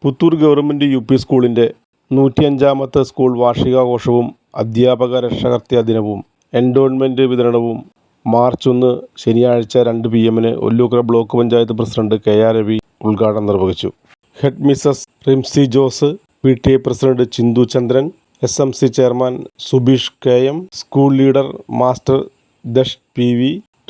Puthur government U P സ്കൂളിൻ്റെ 105ാമത്തെ school വാർഷികാഘോഷവും അധ്യാപക രക്ഷാകർതൃ ദിനവും എൻഡോൺമെൻറ്റ് വിതരണവും മാർച്ച് 1 ശനിയാഴ്ച 2 PM Ollukkara block panchayat president KR Ravi ഉദ്ഘാടനം നിർവഹിച്ചു. Head Mrs Rimsy Jose, PTA president Chinthu Chandran, SMC chairman Subeesh KM, school leader master Dash PV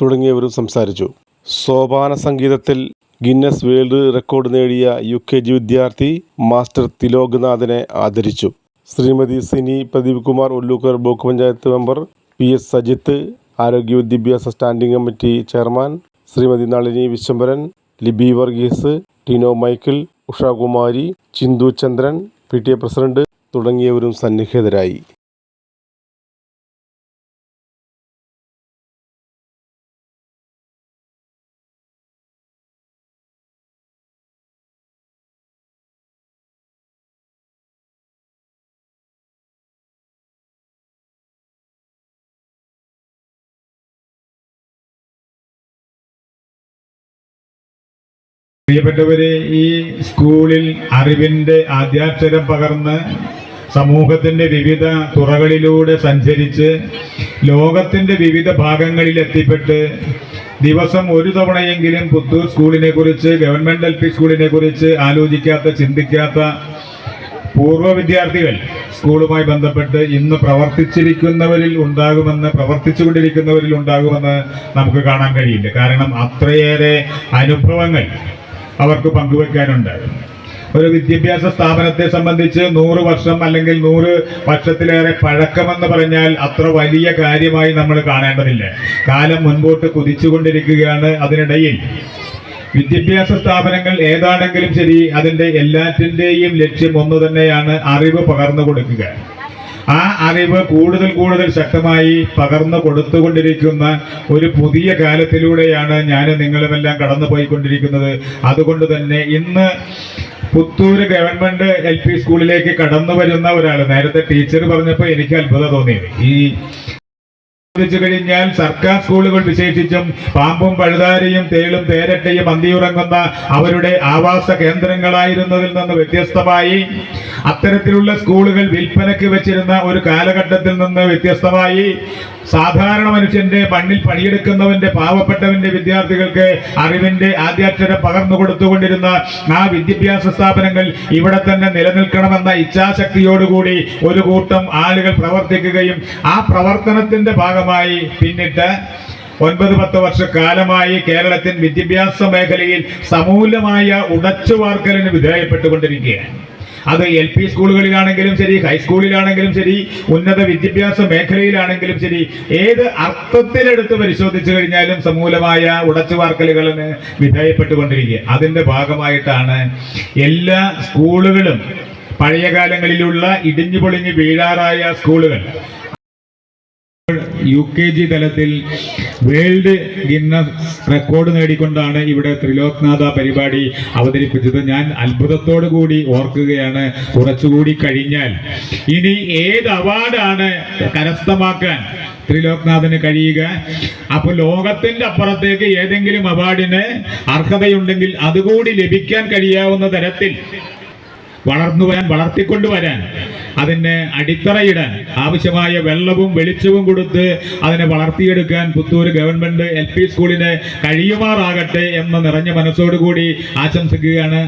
തുടങ്ങിയവരും സംസാരിച്ചു. സോപാന സംഗീതത്തിൽ ഗിന്നസ് വേൾഡ് റെക്കോർഡ് നേടിയ UKG വിദ്യാർത്ഥി മാസ്റ്റർ തിലോക്നാഥിനെ ആദരിച്ചു. Shrimathi Sini Pradeep Kumar, Ollukkar block panchayat member, PS സജിത്ത്, ആരോഗ്യ വിദ്യാഭ്യാസ standing committee chairman, Shrimathi Nalini Viswambharan, Libi Varghese, Tino Michael, Ushakumari, Chinthu Chandran, PTA president തുടങ്ങിയവരും സന്നിഹിതരായി. പ്രിയപ്പെട്ടവരെ, ഈ സ്കൂളിൽ അറിവിൻ്റെ ആദ്യാക്ഷരം പകർന്ന് സമൂഹത്തിൻ്റെ വിവിധ തുറകളിലൂടെ സഞ്ചരിച്ച് ലോകത്തിൻ്റെ വിവിധ ഭാഗങ്ങളിൽ എത്തിപ്പെട്ട് ദിവസം ഒരു തവണയെങ്കിലും പുത്തൂർ സ്കൂളിനെ കുറിച്ച്, ഗവൺമെൻറ് LP സ്കൂളിനെ കുറിച്ച് ആലോചിക്കാത്ത, ചിന്തിക്കാത്ത പൂർവ്വ വിദ്യാർത്ഥികൾ സ്കൂളുമായി ബന്ധപ്പെട്ട് ഇന്ന് പ്രവർത്തിച്ചുകൊണ്ടിരിക്കുന്നവരിൽ ഉണ്ടാകുമെന്ന് നമുക്ക് കാണാൻ കഴിയില്ല. കാരണം അത്രയേറെ അനുഭവങ്ങൾ അവർക്ക് പങ്കുവെക്കാനുണ്ട്. ഒരു വിദ്യാഭ്യാസ സ്ഥാപനത്തെ സംബന്ധിച്ച് 100 വർഷം അല്ലെങ്കിൽ 100 വർഷത്തിലേറെ പഴക്കമെന്ന് പറഞ്ഞാൽ അത്ര വലിയ കാര്യമായി നമ്മൾ കാണേണ്ടതില്ല. കാലം മുൻപോട്ട് കുതിച്ചുകൊണ്ടിരിക്കുകയാണ്. അതിനിടയിൽ വിദ്യാഭ്യാസ സ്ഥാപനങ്ങൾ ഏതാണെങ്കിലും ശരി, അതിൻ്റെ എല്ലാറ്റിൻ്റെയും ലക്ഷ്യം ഒന്ന് തന്നെയാണ്: അറിവ് പകർന്നു കൊടുക്കുക. ആ അറിവ് കൂടുതൽ ശക്തമായി പകർന്നു കൊടുത്തുകൊണ്ടിരിക്കുന്ന ഒരു പുതിയ കാലത്തിലൂടെയാണ് ഞാനും നിങ്ങളുമെല്ലാം കടന്നുപോയിക്കൊണ്ടിരിക്കുന്നത്. അതുകൊണ്ട് തന്നെ ഇന്ന് പുത്തൂർ ഗവൺമെൻറ് LP സ്കൂളിലേക്ക് കടന്നു വരുന്ന ഒരാൾ, നേരത്തെ ടീച്ചർ പറഞ്ഞപ്പോൾ എനിക്ക് അത്ഭുതം തോന്നിയത്, ഈ കഴിഞ്ഞാൽ സർക്കാർ സ്കൂളുകൾ വിശേഷിച്ചും പാമ്പും പഴുതാരയും തേളും തേരട്ടയും അന്തിയുറങ്ങുന്ന അവരുടെ ആവാസ കേന്ദ്രങ്ങളായിരുന്നതിൽ നിന്ന് വ്യത്യസ്തമായി, അത്തരത്തിലുള്ള സ്കൂളുകൾ വിൽപ്പനയ്ക്ക് വെച്ചിരുന്ന ഒരു കാലഘട്ടത്തിൽ നിന്ന് വ്യത്യസ്തമായി, സാധാരണ മനുഷ്യന്റെ മണ്ണിൽ പണിയെടുക്കുന്നവന്റെ, പാവപ്പെട്ടവന്റെ വിദ്യാർത്ഥികൾക്ക് അറിവിന്റെ ആദ്യാക്ഷരം പകർന്നു കൊടുത്തുകൊണ്ടിരുന്ന ആ വിദ്യാഭ്യാസ സ്ഥാപനങ്ങൾ ഇവിടെ തന്നെ നിലനിൽക്കണമെന്ന ഇച്ഛാശക്തിയോടുകൂടി ഒരു കൂട്ടം ആളുകൾ പ്രവർത്തിക്കുകയും ആ പ്രവർത്തനത്തിന്റെ ഭാഗമായി പിന്നിട്ട് 9-10 വർഷക്കാലമായി കേരളത്തിൽ വിദ്യാഭ്യാസ മേഖലയിൽ സമൂലമായ ഉടച്ചുവാർക്കലിന് വിധേയപ്പെട്ടുകൊണ്ടിരിക്കുകയാണ്. അത് LP സ്കൂളുകളിലാണെങ്കിലും ശരി, ഹൈസ്കൂളിലാണെങ്കിലും ശരി, ഉന്നത വിദ്യാഭ്യാസ മേഖലയിലാണെങ്കിലും ശരി, ഏത് അർത്ഥത്തിലെടുത്ത് പരിശോധിച്ചു കഴിഞ്ഞാലും സമൂലമായ ഉടച്ചുവാർക്കലുകളിന് വിധേയപ്പെട്ടുകൊണ്ടിരിക്കുക. അതിൻ്റെ ഭാഗമായിട്ടാണ് എല്ലാ സ്കൂളുകളും, പഴയ കാലങ്ങളിലുള്ള ഇടിഞ്ഞു പൊളിഞ്ഞ് വീഴാറായ സ്കൂളുകൾ UKG തലത്തിൽ വേൾഡ് ഗിന്നസ് റെക്കോർഡ് നേടിക്കൊണ്ടാണ് ഇവിടെ ത്രിലോക്നാഥ പരിപാടി അവതരിപ്പിച്ചത്. ഞാൻ അത്ഭുതത്തോടു കൂടി ഓർക്കുകയാണ്, കുറച്ചുകൂടി കഴിഞ്ഞാൽ ഇനി ഏത് അവാർഡാണ് കരസ്ഥമാക്കാൻ ത്രിലോക്നാഥന് കഴിയുക? അപ്പോൾ ലോകത്തിന്റെ അപ്പുറത്തേക്ക് ഏതെങ്കിലും അവാർഡിന് അർഹതയുണ്ടെങ്കിൽ അതുകൂടി ലഭിക്കാൻ കഴിയാവുന്ന തരത്തിൽ വളർത്തിക്കൊണ്ടുവരാൻ, അതിനെ അടിത്തറയിടാൻ ആവശ്യമായ വെള്ളവും വെളിച്ചവും കൊടുത്ത് അതിനെ വളർത്തിയെടുക്കാൻ പുത്തൂർ ഗവൺമെന്റ് LP സ്കൂളിന് കഴിയുമാറാകട്ടെ എന്ന് നിറഞ്ഞ മനസ്സോടുകൂടി ആശംസിക്കുകയാണ്.